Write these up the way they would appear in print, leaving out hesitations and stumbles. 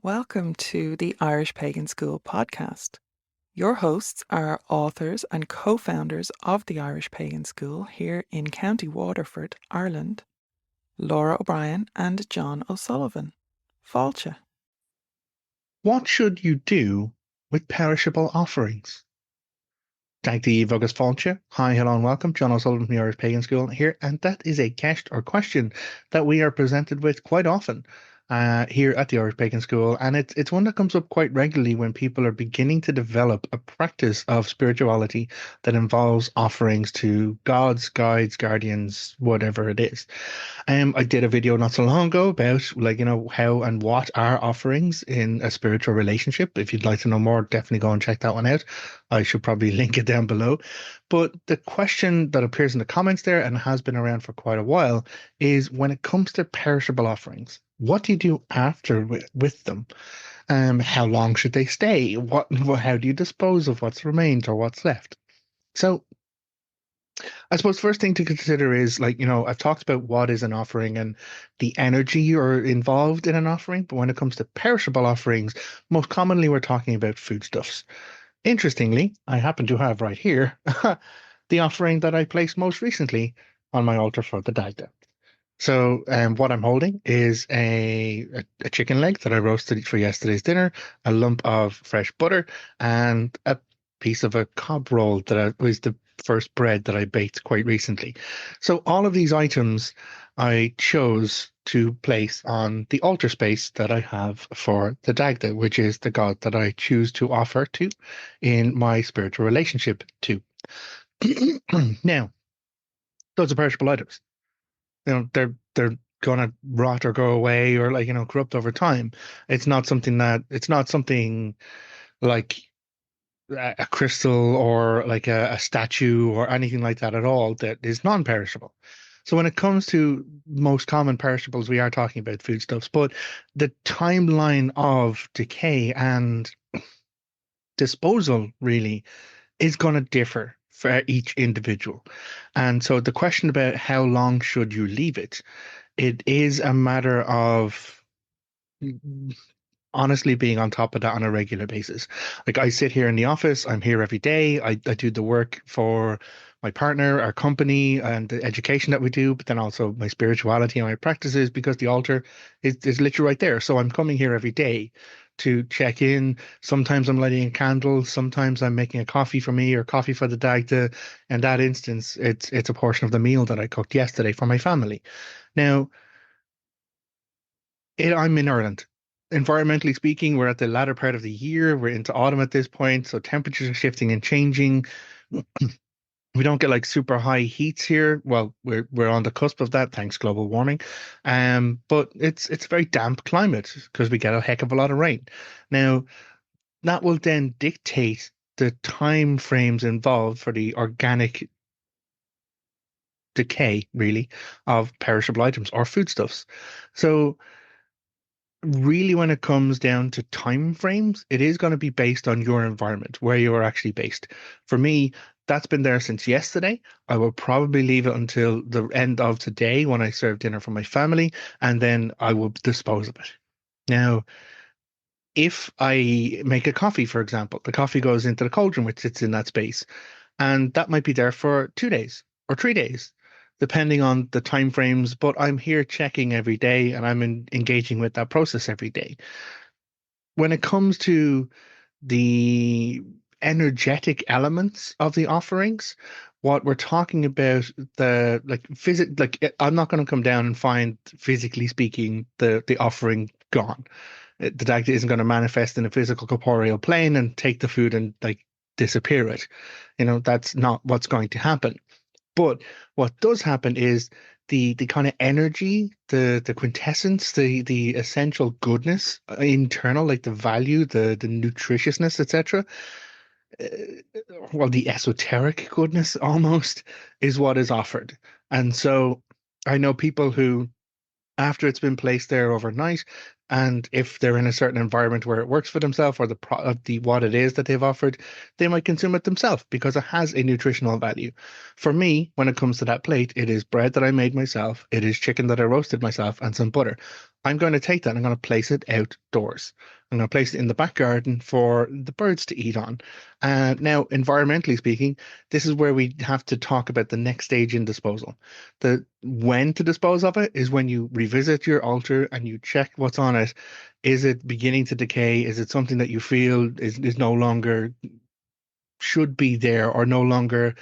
Welcome to the Irish Pagan School podcast. Your hosts are authors and co-founders of the Irish Pagan School here in County Waterford, Ireland, Laura O'Brien and Jon O'Sullivan. Fáilte. What should you do with perishable offerings? Dagda agus fáilte. Hi, hello, and welcome. Jon O'Sullivan from the Irish Pagan School here, and that is a question that we are presented with quite often here at the Irish Pagan School, and it's one that comes up quite regularly when people are beginning to develop a practice of spirituality that involves offerings to gods, guides, guardians, whatever it is. I did a video not so long ago about how and what are offerings in a spiritual relationship. If you'd like to know more, definitely go and check that one out. I should probably link it down below. But the question that appears in the comments there and has been around for quite a while is, when it comes to perishable offerings, what do you do after with them? How long should they stay? How do you dispose of what's remained or what's left? So I suppose first thing to consider is, I've talked about what is an offering and the energy or involved in an offering, but when it comes to perishable offerings, most commonly we're talking about foodstuffs. Interestingly, I happen to have right here the offering that I placed most recently on my altar for the Dagda. So what I'm holding is a chicken leg that I roasted for yesterday's dinner, a lump of fresh butter, and a piece of a cob roll that was the first bread that I baked quite recently. So all of these items I chose to place on the altar space that I have for the Dagda, which is the god that I choose to offer to in my spiritual relationship to. Now, those are perishable items. They're gonna rot or go away or corrupt over time. It's not something like a crystal or like a statue or anything like that at all that is non-perishable. So when it comes to most common perishables, we are talking about foodstuffs, but the timeline of decay and disposal really is going to differ for each individual. And so the question about how long should you leave it, it is a matter of honestly being on top of that on a regular basis. Like, I sit here in the office, I'm here every day. I do the work for my partner, our company, and the education that we do, but then also my spirituality and my practices, because the altar is literally right there. So I'm coming here every day to check in. Sometimes I'm lighting a candle. Sometimes I'm making a coffee for me or coffee for the Dagda. In that instance, it's a portion of the meal that I cooked yesterday for my family. Now, I'm in Ireland. Environmentally speaking, we're at the latter part of the year. We're into autumn at this point, so temperatures are shifting and changing. We don't get like super high heats here. Well, we're on the cusp of that, thanks global warming. But it's a very damp climate because we get a heck of a lot of rain. Now, that will then dictate the time frames involved for the organic decay, really, of perishable items or foodstuffs. So really, when it comes down to time frames, it is going to be based on your environment, where you are actually based. For me, that's been there since yesterday. I will probably leave it until the end of today when I serve dinner for my family, and then I will dispose of it. Now, if I make a coffee, for example, the coffee goes into the cauldron, which sits in that space, and that might be there for 2 days or 3 days, depending on the time frames. But I'm here checking every day, and I'm engaging with that process every day. When it comes to the energetic elements of the offerings, what we're talking about, I'm not going to come down and find, physically speaking, the offering gone. The Dagda isn't going to manifest in a physical corporeal plane and take the food and disappear it. That's not what's going to happen. But what does happen is the kind of energy, the quintessence, the essential goodness, internal, like the value, the nutritiousness, etc. Well, the esoteric goodness almost is what is offered. And so I know people who, after it's been placed there overnight, and if they're in a certain environment where it works for themselves, or what it is that they've offered, they might consume it themselves because it has a nutritional value. For me, when it comes to that plate, it is bread that I made myself, it is chicken that I roasted myself, and some butter. I'm going to take that and I'm going to place it outdoors. I'm going to place it in the back garden for the birds to eat on. Now, environmentally speaking, this is where we have to talk about the next stage in disposal. The when to dispose of it is when you revisit your altar and you check what's on it. Is it beginning to decay? Is it something that you feel is no longer should be there or no longer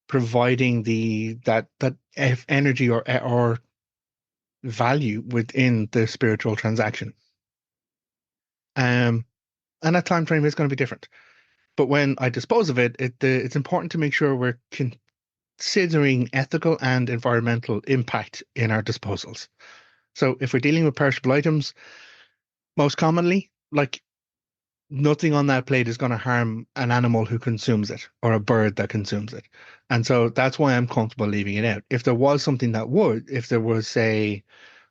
providing that energy or value within the spiritual transaction? Um, and that time frame is going to be different. But when I dispose of it, it's important to make sure we're considering ethical and environmental impact in our disposals. So if we're dealing with perishable items, most commonly, like nothing on that plate is going to harm an animal who consumes it or a bird that consumes it. And so that's why I'm comfortable leaving it out. If there was something that would, if there was, say,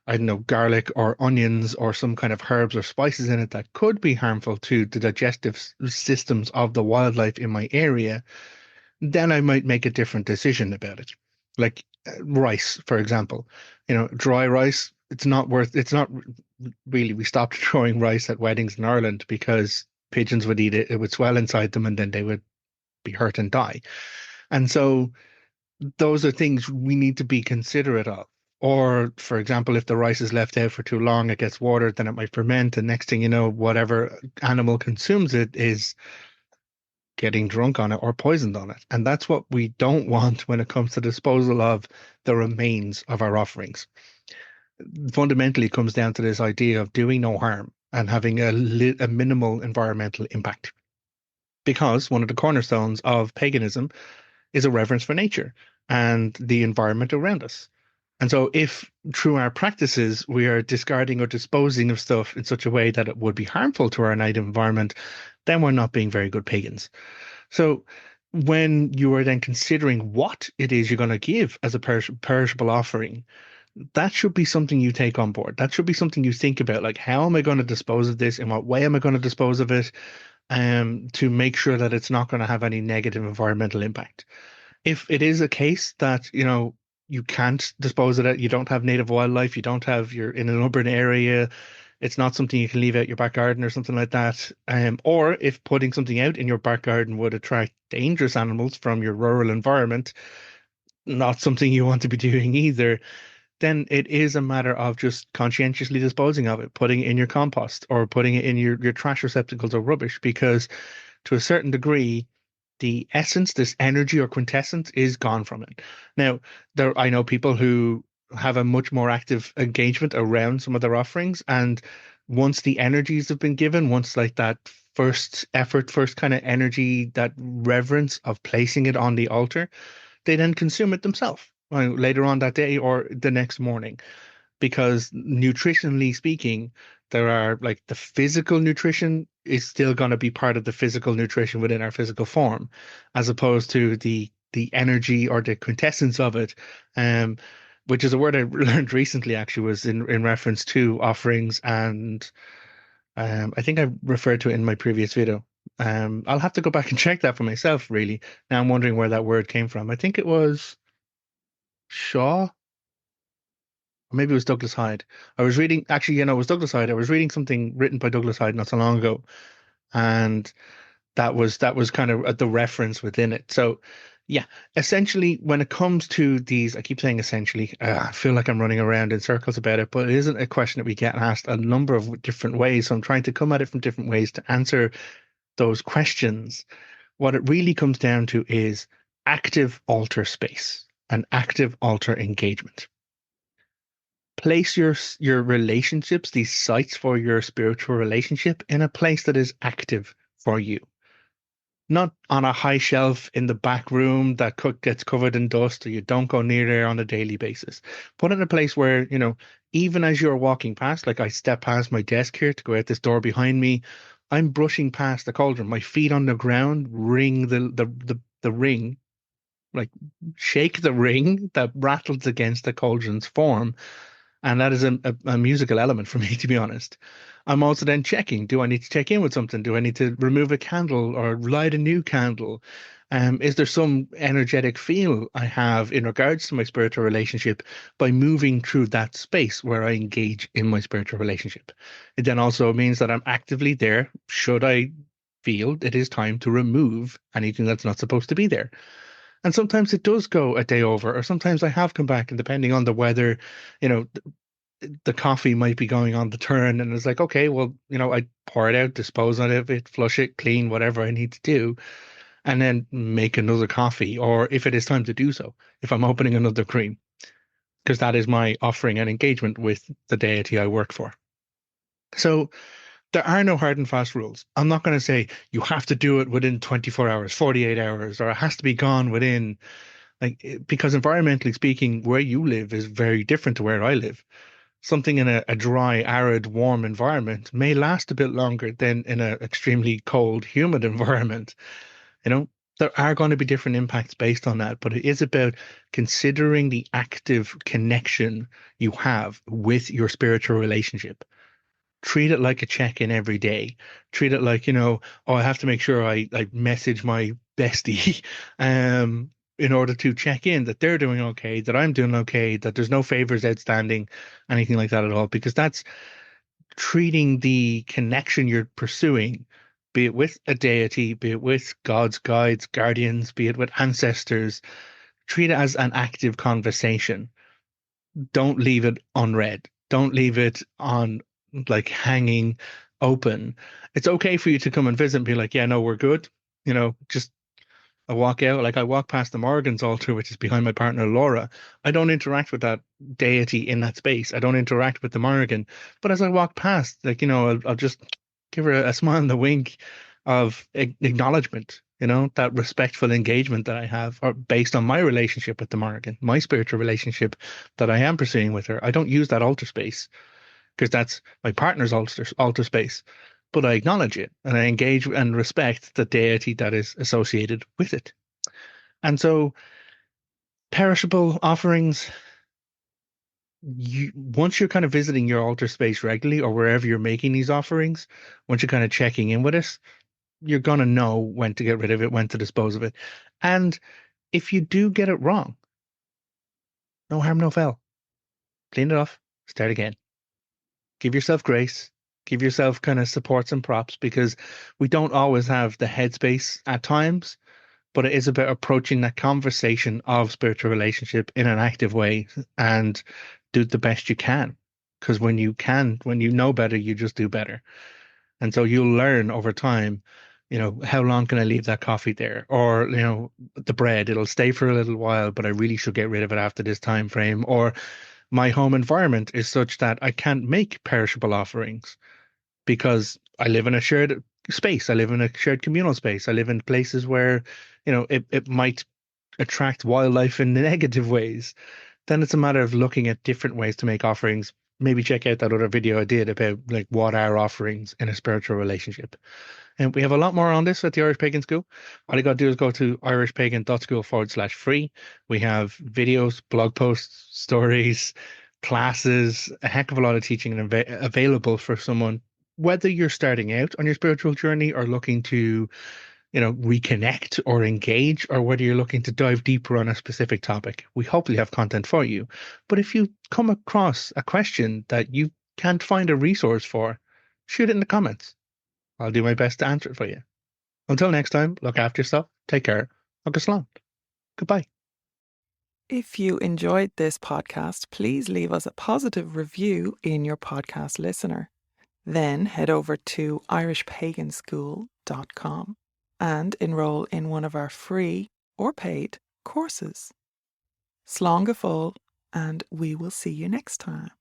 I don't know, garlic or onions or some kind of herbs or spices in it that could be harmful to the digestive systems of the wildlife in my area, then I might make a different decision about it. Like rice, for example. Dry rice, it's not really, we stopped throwing rice at weddings in Ireland because pigeons would eat it, it would swell inside them, and then they would be hurt and die. And so those are things we need to be considerate of. Or, for example, if the rice is left out for too long, it gets watered, then it might ferment, and next thing you know, whatever animal consumes it is getting drunk on it or poisoned on it. And that's what we don't want when it comes to disposal of the remains of our offerings. Fundamentally, it comes down to this idea of doing no harm and having a minimal environmental impact. Because one of the cornerstones of paganism is a reverence for nature and the environment around us. And so, if through our practices we are discarding or disposing of stuff in such a way that it would be harmful to our native environment, then we're not being very good pagans. So, when you are then considering what it is you're going to give as a perishable offering, that should be something you take on board. That should be something you think about. Like, how am I going to dispose of this? In what way am I going to dispose of it? To make sure that it's not going to have any negative environmental impact. If it is a case that, you can't dispose of it, you don't have native wildlife, you're in an urban area, it's not something you can leave out your back garden or something like that. Or if putting something out in your back garden would attract dangerous animals from your rural environment, not something you want to be doing either, then it is a matter of just conscientiously disposing of it, putting it in your compost or putting it in your trash receptacles or rubbish, because to a certain degree, the essence, this energy or quintessence, is gone from it. Now, I know people who have a much more active engagement around some of their offerings, and once the energies have been given, once like that first effort, first kind of energy, that reverence of placing it on the altar, they then consume it themselves later on that day or the next morning. Because nutritionally speaking, there are like the physical nutrition is still going to be part of the physical nutrition within our physical form, as opposed to the energy or the quintessence of it, um, which is a word I learned recently actually, was in reference to offerings, and I think I referred to it in my previous video. I'll have to go back and check that for myself, really. Now I'm wondering where that word came from. I think it was Shaw. Or maybe it was Douglas Hyde. I was reading, actually, it was Douglas Hyde. I was reading something written by Douglas Hyde not so long ago, and that was kind of the reference within it. So, yeah, essentially, when it comes to these, I keep saying essentially, I feel like I'm running around in circles about it, but it isn't a question that we get asked a number of different ways. So I'm trying to come at it from different ways to answer those questions. What it really comes down to is active altar space and active altar engagement. Place your relationships, these sites for your spiritual relationship, in a place that is active for you. Not on a high shelf in the back room that gets covered in dust, or you don't go near there on a daily basis. Put it in a place where, even as you're walking past, like I step past my desk here to go out this door behind me, I'm brushing past the cauldron, my feet on the ground, ring the ring, like shake the ring that rattles against the cauldron's form. And that is a musical element for me, to be honest. I'm also then checking, do I need to check in with something? Do I need to remove a candle or light a new candle? Is there some energetic feel I have in regards to my spiritual relationship by moving through that space where I engage in my spiritual relationship? It then also means that I'm actively there should I feel it is time to remove anything that's not supposed to be there. And sometimes it does go a day over, or sometimes I have come back, and depending on the weather, you know, the coffee might be going on the turn, and it's like, okay, well, I pour it out, dispose of it, flush it, clean whatever I need to do, and then make another coffee, or if it is time to do so, if I'm opening another cream, because that is my offering and engagement with the deity I work for. So there are no hard and fast rules. I'm not going to say you have to do it within 24 hours, 48 hours, or it has to be gone within, because environmentally speaking, where you live is very different to where I live. Something in a dry, arid, warm environment may last a bit longer than in an extremely cold, humid environment. You know, there are going to be different impacts based on that, but it is about considering the active connection you have with your spiritual relationship. Treat it like a check-in every day. Treat it like, oh, I have to make sure I message my bestie in order to check in that they're doing okay, that I'm doing okay, that there's no favors outstanding, anything like that at all, because that's treating the connection you're pursuing, be it with a deity, be it with God's guides, guardians, be it with ancestors, treat it as an active conversation. Don't leave it unread. Don't leave it on like hanging open. It's okay for you to come and visit and be like, yeah, no, we're good. Just I walk out, like I walk past the Morrigan's altar, which is behind my partner Laura. I don't interact with that deity in that space. I don't interact with the Morrigan. But as I walk past, like, I'll just give her a smile and a wink of acknowledgement, that respectful engagement that I have or based on my relationship with the Morrigan, my spiritual relationship that I am pursuing with her. I don't use that altar space because that's my partner's altar space. But I acknowledge it and I engage and respect the deity that is associated with it. And so, perishable offerings, once you're kind of visiting your altar space regularly or wherever you're making these offerings, once you're kind of checking in with it, you're going to know when to get rid of it, when to dispose of it. And if you do get it wrong, no harm, no foul. Clean it off, start again. Give yourself grace, give yourself kind of supports and props because we don't always have the headspace at times, but it is about approaching that conversation of spiritual relationship in an active way and do the best you can. Because when you know better, you just do better. And so you'll learn over time, how long can I leave that coffee there? Or, the bread, it'll stay for a little while, but I really should get rid of it after this time frame. Or my home environment is such that I can't make perishable offerings because I live in a shared space. I live in a shared communal space. I live in places where, it might attract wildlife in negative ways. Then it's a matter of looking at different ways to make offerings. Maybe check out that other video I did about like what are offerings in a spiritual relationship. And we have a lot more on this at the Irish Pagan School. All you got to do is go to irishpagan.school/free. We have videos, blog posts, stories, classes, a heck of a lot of teaching available for someone, whether you're starting out on your spiritual journey or looking to, reconnect or engage, or whether you're looking to dive deeper on a specific topic. We hopefully have content for you. But if you come across a question that you can't find a resource for, shoot it in the comments. I'll do my best to answer it for you. Until next time, look after yourself, take care, agus slán. Goodbye. If you enjoyed this podcast, please leave us a positive review in your podcast listener. Then head over to irishpaganschool.com and enroll in one of our free or paid courses. Slán go fóill, and we will see you next time.